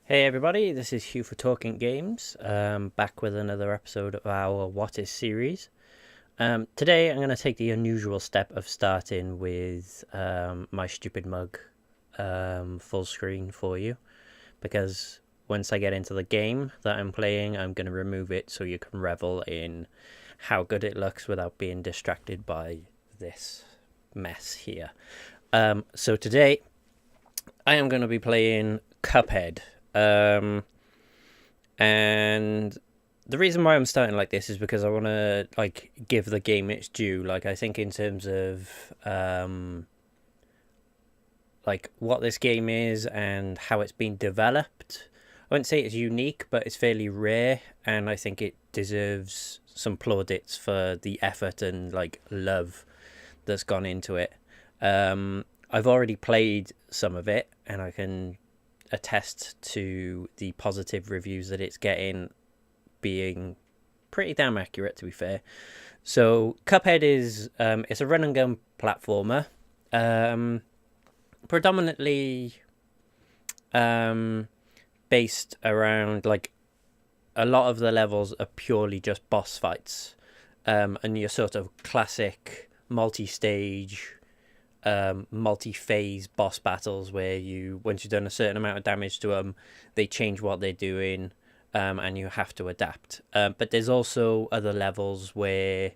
Hey everybody, this is Hugh for Talking Games, back with another episode of our What Is series. Today I'm going to take the unusual step of starting with my stupid mug full screen for you, because once I get into the game that I'm playing, I'm going to remove it so you can revel in how good it looks without being distracted by this mess here. So today I am going to be playing Cuphead. And the reason why I'm starting like this is because I want to give the game its due. I think in terms of what this game is and how it's been developed, I wouldn't say it's unique, but it's fairly rare, and I think it deserves some plaudits for the effort and love that's gone into it. I've already played some of it, and I can attest to the positive reviews that it's getting, being pretty damn accurate, to be fair. So Cuphead is it's a run and gun platformer, predominantly based around a lot of the levels are purely just boss fights, and your sort of classic multi-stage multi-phase boss battles where once you've done a certain amount of damage to them, they change what they're doing, and you have to adapt. But there's also other levels where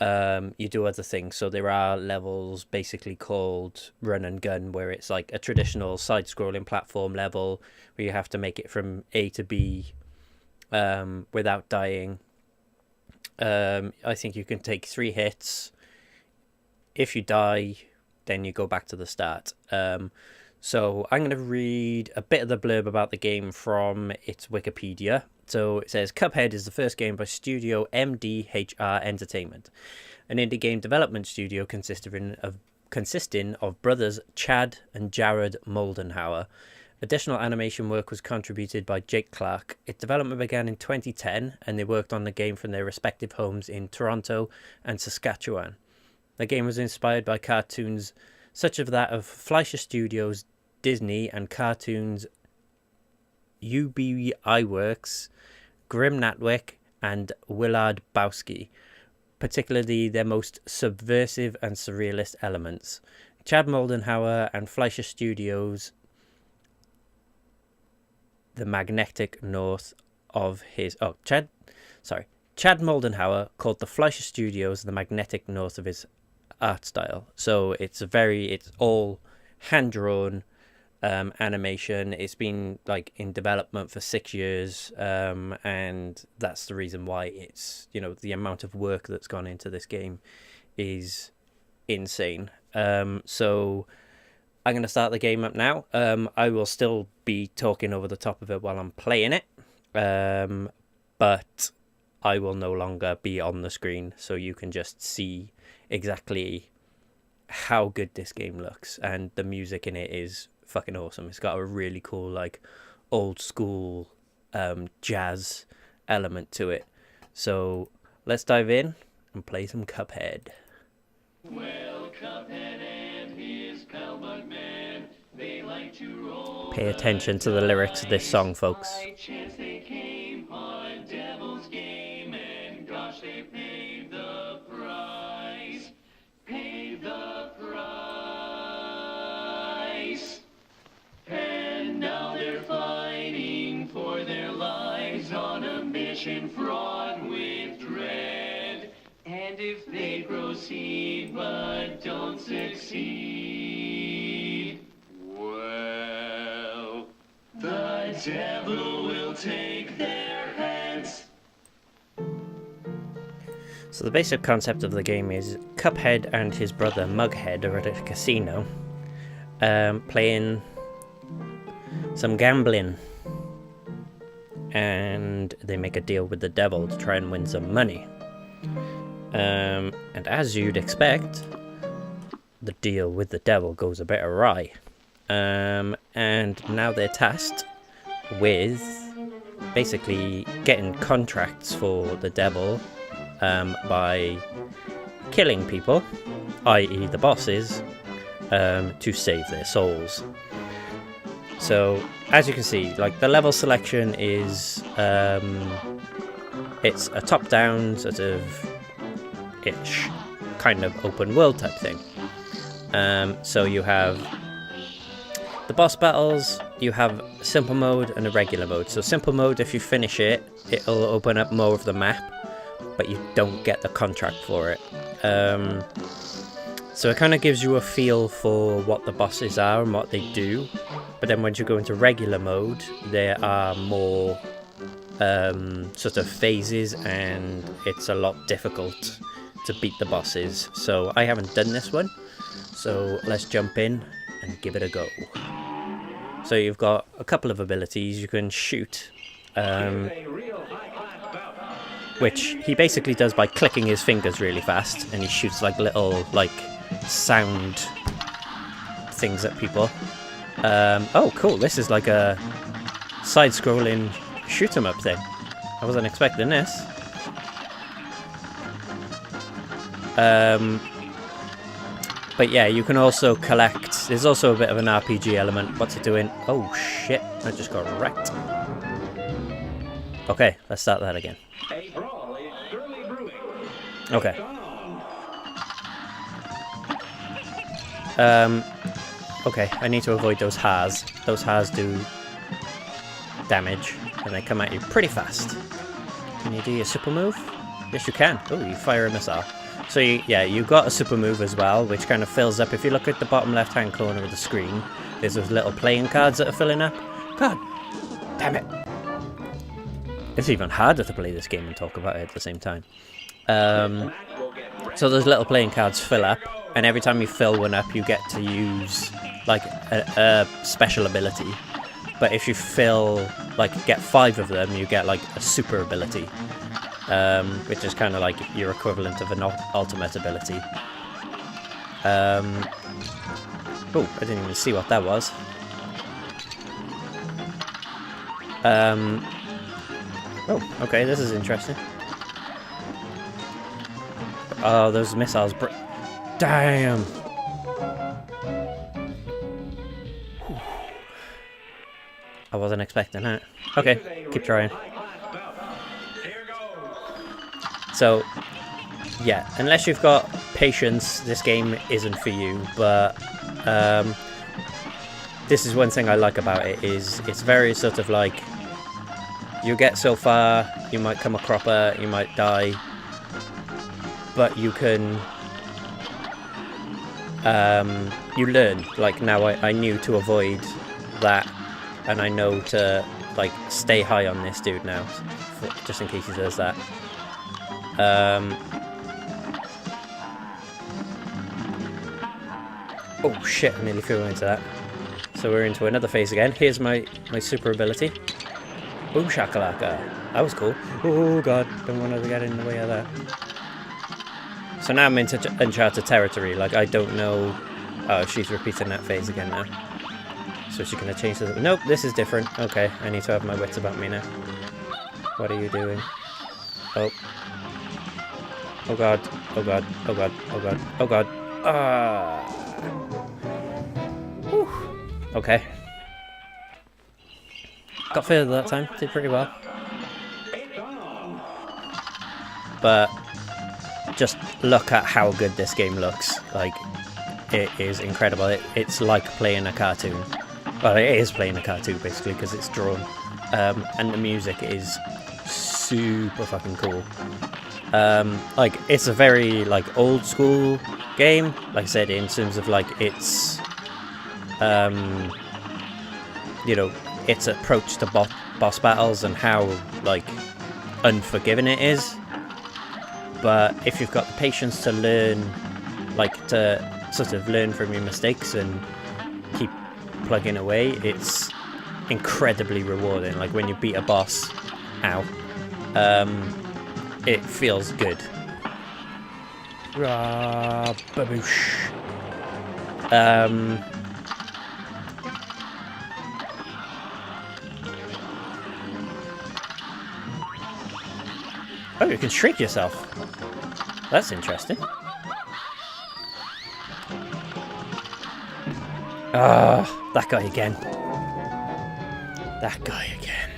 you do other things. So there are levels basically called run and gun, where it's like a traditional side-scrolling platform level where you have to make it from A to B without dying. I think you can take 3 hits. If you die, then you go back to the start. So I'm going to read a bit of the blurb about the game from its Wikipedia. So it says, Cuphead is the first game by StudioMDHR Entertainment, an indie game development studio consisting of brothers Chad and Jared Moldenhauer. Additional animation work was contributed by Jake Clark. Its development began in 2010, and they worked on the game from their respective homes in Toronto and Saskatchewan. The game was inspired by cartoons such as that of Fleischer Studios, Disney, and cartoons UBI Works, Grim Natwick, and Willard Bowski, particularly their most subversive and surrealist elements. Chad Moldenhauer and Fleischer Studios, the magnetic north of his... Chad Moldenhauer called the Fleischer Studios the magnetic north of his art style. So it's all hand-drawn animation. It's been in development for 6 years, and that's the reason why it's, the amount of work that's gone into this game is insane. So I'm going to start the game up now. I will still be talking over the top of it while I'm playing it, but I will no longer be on the screen, so you can just see exactly how good this game looks, and the music in it is fucking awesome. It's got a really cool old school jazz element to it. So let's dive in and play some Cuphead. Well, Cuphead and his pal Bugman, they like to roll. Pay attention to the lyrics of this song, folks. They came on Devil's Game, and gosh, they paid the price. Paid the price. And now they're fighting for their lives on a mission fraught with dread. And if they proceed but don't succeed, well, the devil will take their heads. So the basic concept of the game is Cuphead and his brother Mughead are at a casino, playing some gambling, and they make a deal with the devil to try and win some money. And as you'd expect, the deal with the devil goes a bit awry. And now they're tasked with basically getting contracts for the devil by killing people, i.e. the bosses, to save their souls. So as you can see, like the level selection is it's a top-down sort of ish kind of open world type thing. So you have the boss battles, you have simple mode and a regular mode. So simple mode, if you finish it, it'll open up more of the map, but you don't get the contract for it. So it kind of gives you a feel for what the bosses are and what they do. But then once you go into regular mode, there are more sort of phases, and it's a lot difficult to beat the bosses. So I haven't done this one, so let's jump in and give it a go. So you've got a couple of abilities. You can shoot, which he basically does by clicking his fingers really fast, and he shoots like little like sound things at people. Oh cool, this is like a side-scrolling shoot 'em up thing. I wasn't expecting this. But yeah, you can also collect. There's also a bit of an RPG element. What's it doing? Oh shit, I just got wrecked. Okay, let's start that again. Okay. Okay, I need to avoid those ha's. Those ha's do damage, and they come at you pretty fast. Can you do your super move? Yes, you can. Oh, you fire a missile. So you've got a super move as well, which kind of fills up. If you look at the bottom left-hand corner of the screen, there's those little playing cards that are filling up. God damn it! It's even harder to play this game and talk about it at the same time. So those little playing cards fill up, and every time you fill one up, you get to use like a special ability. But if you get 5 of them, you get like a super ability, which is kind of like your equivalent of an ultimate ability. Oh, I didn't even see what that was. Oh, okay, this is interesting. Oh, those missiles. Damn! I wasn't expecting that. Okay, keep trying. So, yeah, unless you've got patience, this game isn't for you, but this is one thing I like about it, is it's very sort of like, you get so far, you might come a cropper, you might die, but you can, you learn. Like now I knew to avoid that, and I know to like stay high on this dude now, just in case he does that. Oh shit, I nearly flew into that. So we're into another phase again. Here's my super ability. Boom shakalaka. That was cool. Oh god, don't want to get in the way of that. So now I'm into uncharted territory. Like I don't know. Oh, she's repeating that phase again now. So she's gonna change the. Nope, this is different. Okay, I need to have my wits about me now. What are you doing? Oh. Oh god. Oh god. Oh god. Oh god. Oh god. Ah. Whew. Okay. Got further that time. Did pretty well. But just look at how good this game looks. Like, it is incredible. It's like playing a cartoon. Well, it is playing a cartoon basically because it's drawn. And the music is super fucking cool. Like it's a very like old school game. Like I said, in terms of like its, you know, its approach to boss battles and how like unforgiving it is. But if you've got the patience to learn, like to sort of learn from your mistakes and keep plugging away, it's incredibly rewarding. Like when you beat a boss, it feels good. Rah, baboosh. Oh, you can shrink yourself. That's interesting. Ah, that guy again. That guy again.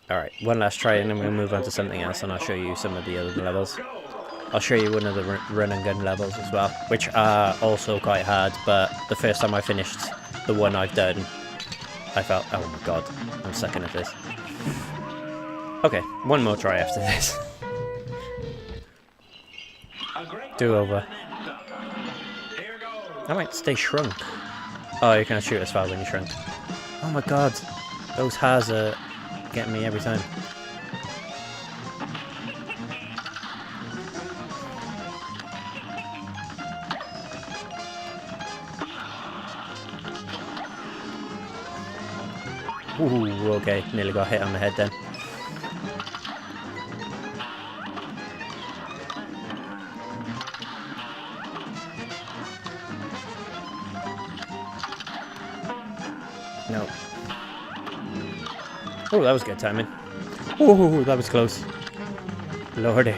Alright, one last try and then we'll move on to something else and I'll show you some of the other levels. I'll show you one of the run and gun levels as well, which are also quite hard, but the first time I finished the one I've done, I felt, oh my god, I'm sucking at this. Okay, one more try after this. Do over. I might stay shrunk. Oh, you can't shoot as far when you're shrunk. Oh my god, those haars are getting me every time. Ooh, okay, nearly got hit on the head then. No. Oh, that was good timing. Oh, that was close. Lordy.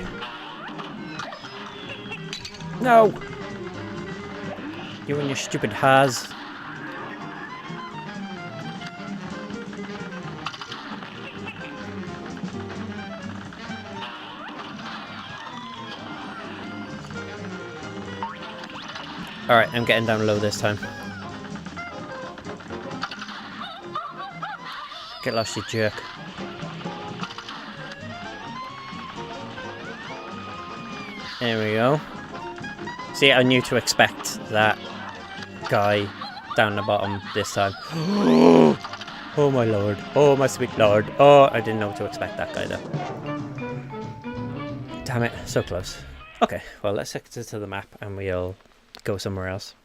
No! You and your stupid haars. Alright, I'm getting down low this time. Get lost, you jerk. There we go. See, I knew to expect that guy down the bottom this time. Oh my lord. Oh my sweet lord. Oh, I didn't know to expect that guy though. Damn it, so close. Okay, well let's exit to the map and we'll go somewhere else.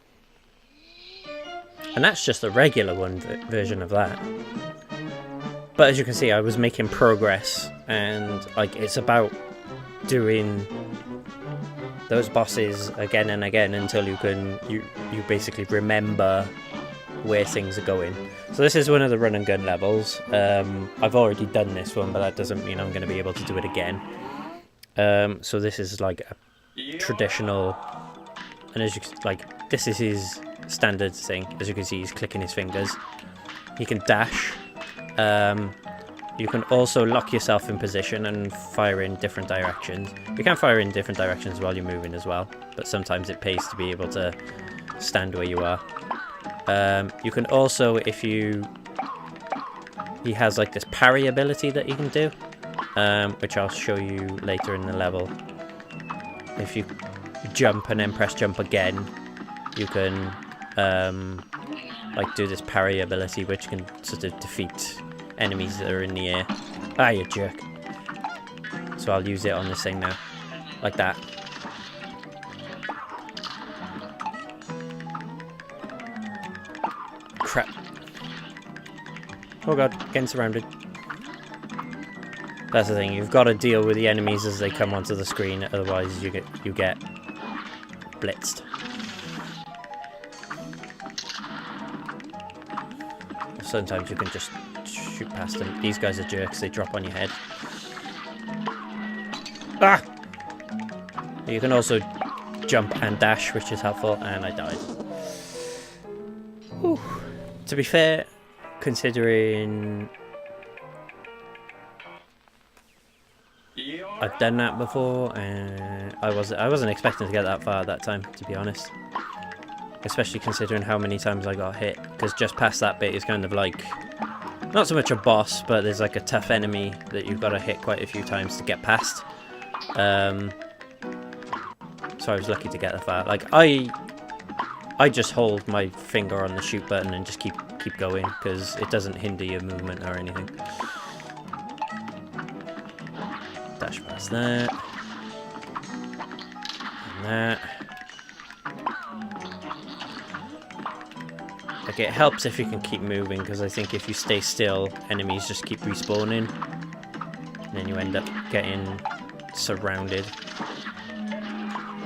And that's just the regular one version of that. But as you can see, I was making progress, and like it's about doing those bosses again and again until you can you basically remember where things are going. So this is one of the run and gun levels. I've already done this one, but that doesn't mean I'm going to be able to do it again. So this is like a traditional. And as you like, this is his standard thing. As you can see, he's clicking his fingers. He can dash. You can also lock yourself in position and fire in different directions. You can fire in different directions while you're moving as well, but sometimes it pays to be able to stand where you are. You can also, he has like this parry ability that you can do, which I'll show you later in the level. If you jump and then press jump again, you can like do this parry ability, which can sort of defeat enemies that are in the air. Ah, you jerk. So I'll use it on this thing now, like that. Crap. Oh god, getting surrounded. That's the thing, you've got to deal with the enemies as they come onto the screen, otherwise you get blitzed. Sometimes you can just shoot past them. These guys are jerks, they drop on your head. Ah! You can also jump and dash, which is helpful, and I died. Whew. To be fair, considering I've done that before, and I wasn't expecting to get that far that time, to be honest. Especially considering how many times I got hit, because just past that bit is kind of like, not so much a boss, but there's like a tough enemy that you've got to hit quite a few times to get past. So I was lucky to get that far. Like I just hold my finger on the shoot button and just keep going, because it doesn't hinder your movement or anything. Dash past that. And that. Like, it helps if you can keep moving, because I think if you stay still, enemies just keep respawning. And then you end up getting surrounded.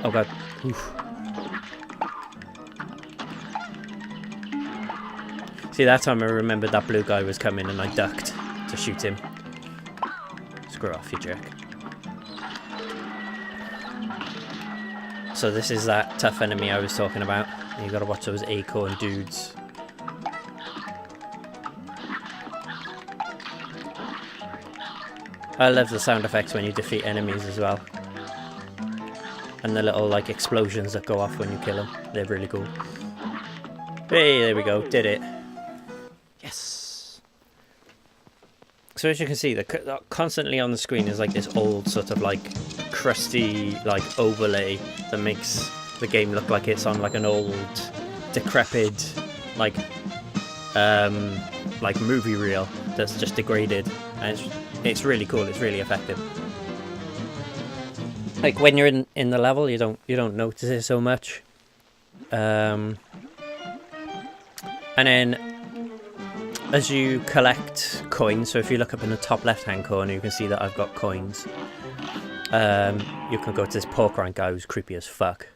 Oh god. Oof. See, that time I remembered that blue guy was coming and I ducked to shoot him. Screw off, you jerk. So this is that tough enemy I was talking about. You gotta watch those acorn dudes. I love the sound effects when you defeat enemies as well. And the little like explosions that go off when you kill them. They're really cool. Hey, there we go. Did it. Yes. So as you can see, constantly on the screen is like this old sort of like crusty like overlay that makes the game look like it's on like an old decrepit like movie reel that's just degraded, and it's really cool. It's really effective. Like when you're in the level, you don't notice it so much. And then as you collect coins, so if you look up in the top left hand corner, you can see that I've got coins. You can go to this pork rind guy who's creepy as fuck.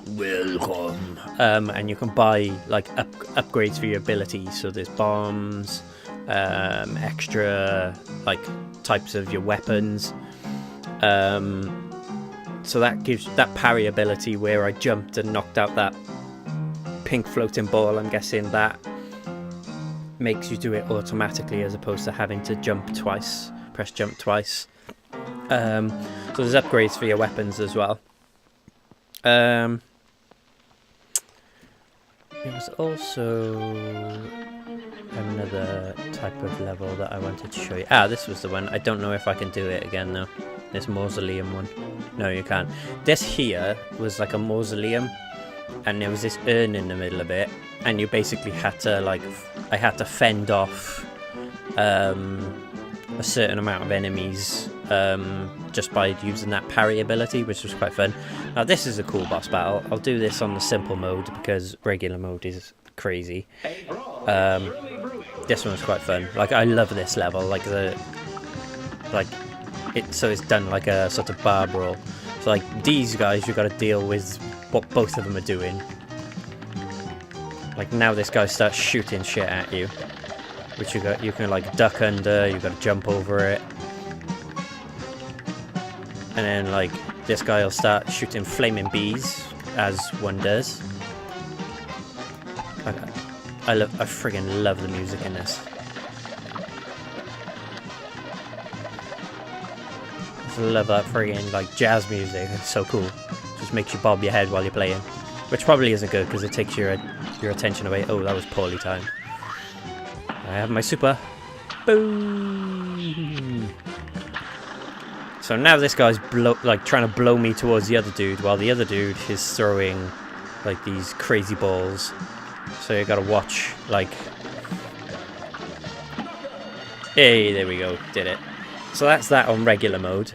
Welcome. And you can buy like upgrades for your abilities. So there's bombs, extra like types of your weapons. So that gives that parry ability where I jumped and knocked out that pink floating ball. I'm guessing that makes you do it automatically as opposed to having to jump twice, press jump twice. So there's upgrades for your weapons as well. There was also another type of level that I wanted to show you. This was the one. I don't know if I can do it again though. This Mausoleum one. No, you can't. This here was like a mausoleum, and there was this urn in the middle of it, and you basically had to like, I had to fend off a certain amount of enemies just by using that parry ability, which was quite fun. Now this is a cool boss battle. I'll do this on the simple mode because regular mode is crazy. This one was quite fun. Like I love this level. So it's done like a sort of bar brawl. So like these guys, you've got to deal with what both of them are doing. Like now this guy starts shooting shit at you, which you can like duck under. You've got to jump over it, and then like this guy will start shooting flaming bees, as one does. I friggin' love the music in this. I love that friggin' like jazz music. It's so cool. Just makes you bob your head while you're playing, which probably isn't good because it takes your attention away. Oh, that was poorly timed. I have my super. Boom. So now this guy's trying to blow me towards the other dude, while the other dude is throwing like these crazy balls. So you gotta watch like. Hey, there we go. Did it. So that's that on regular mode.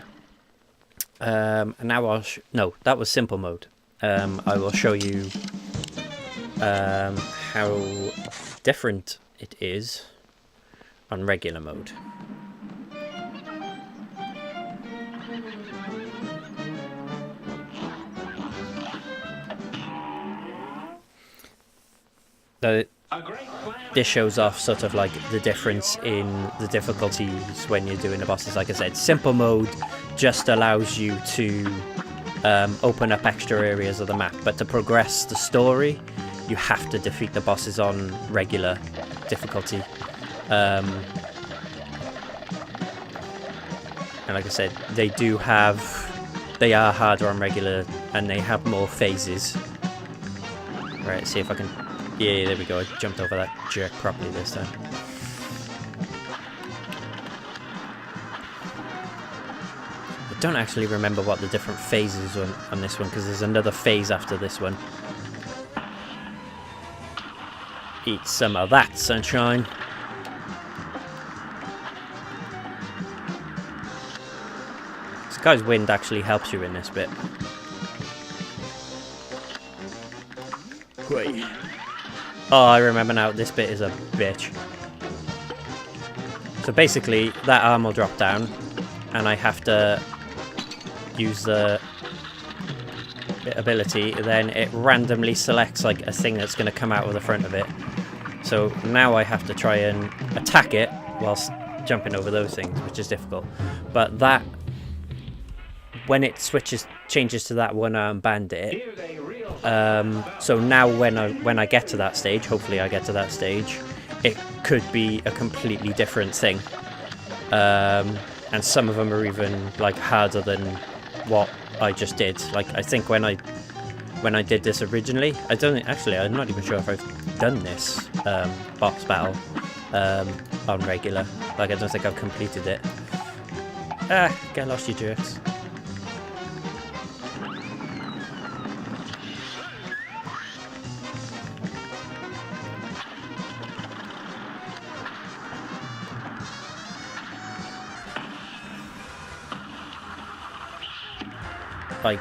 And now no, that was simple mode. I will show you how different it is on regular mode. So this shows off sort of like the difference in the difficulties when you're doing the bosses. Like I said, simple mode just allows you to open up extra areas of the map, but to progress the story you have to defeat the bosses on regular difficulty. And like I said, they are harder on regular, and they have more phases. Right, see if I can. Yeah, there we go. I jumped over that jerk properly this time. I don't actually remember what the different phases were on this one, because there's another phase after this one. Eat some of that, sunshine. This guy's wind actually helps you in this bit. Great. Oh, I remember now, this bit is a bitch. So basically, that arm will drop down, and I have to use the ability, then it randomly selects like a thing that's going to come out of the front of it. So now I have to try and attack it whilst jumping over those things, which is difficult. But that, when it changes to that one-arm bandit, so now when I get to that stage, hopefully I get to that stage, it could be a completely different thing. and some of them are even like harder than what I just did. Like I think when I did this originally, I'm not even sure if I've done this boss battle on regular. Like I don't think I've completed it. Get lost, you jerks. Like,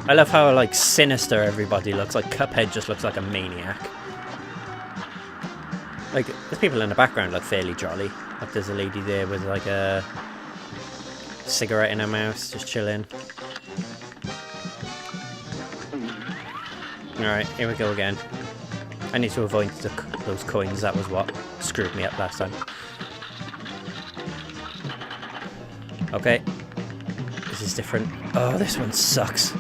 I love how like sinister everybody looks. Like Cuphead just looks like a maniac. Like the people in the background look fairly jolly. Like there's a lady there with like a cigarette in her mouth, just chilling. Alright, here we go again. I need to avoid those coins. That was what screwed me up last time. Okay. This is different. Oh, this one sucks.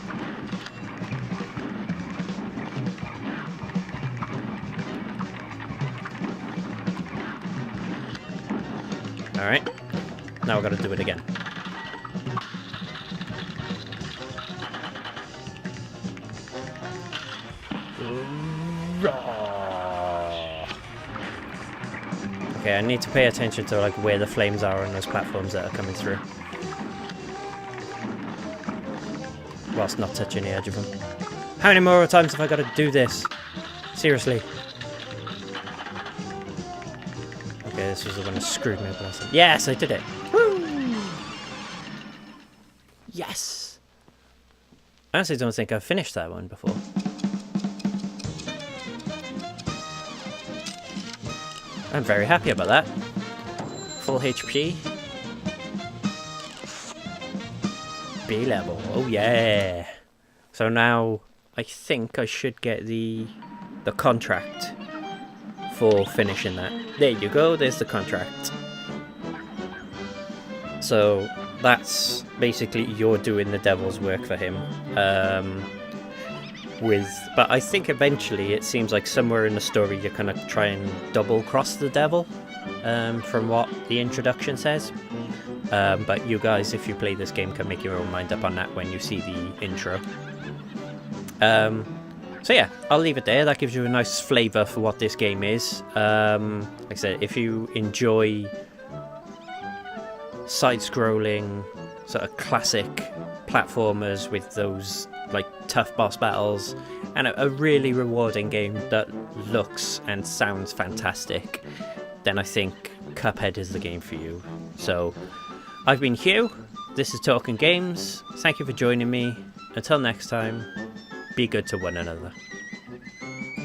Alright. Now we've got to do it again. Okay, I need to pay attention to like where the flames are on those platforms that are coming through, whilst not touching the edge of them. How many more times have I got to do this? Seriously. Okay, this was the one that screwed me up last time. Yes, I did it! Woo! Yes! I honestly don't think I've finished that one before. I'm very happy about that. Full HP. B level. Oh yeah. So now I think I should get the contract for finishing that. There you go. There's the contract. So that's basically you're doing the devil's work for him. But I think eventually it seems like somewhere in the story you're gonna try and double cross the devil, from what the introduction says. But you guys, if you play this game, can make your own mind up on that when you see the intro. So yeah, I'll leave it there. That gives you a nice flavour for what this game is. Like I said, if you enjoy side-scrolling, sort of classic platformers with those like tough boss battles, and a really rewarding game that looks and sounds fantastic, then I think Cuphead is the game for you. So I've been Hugh, this is Talking Games, thank you for joining me, until next time, be good to one another.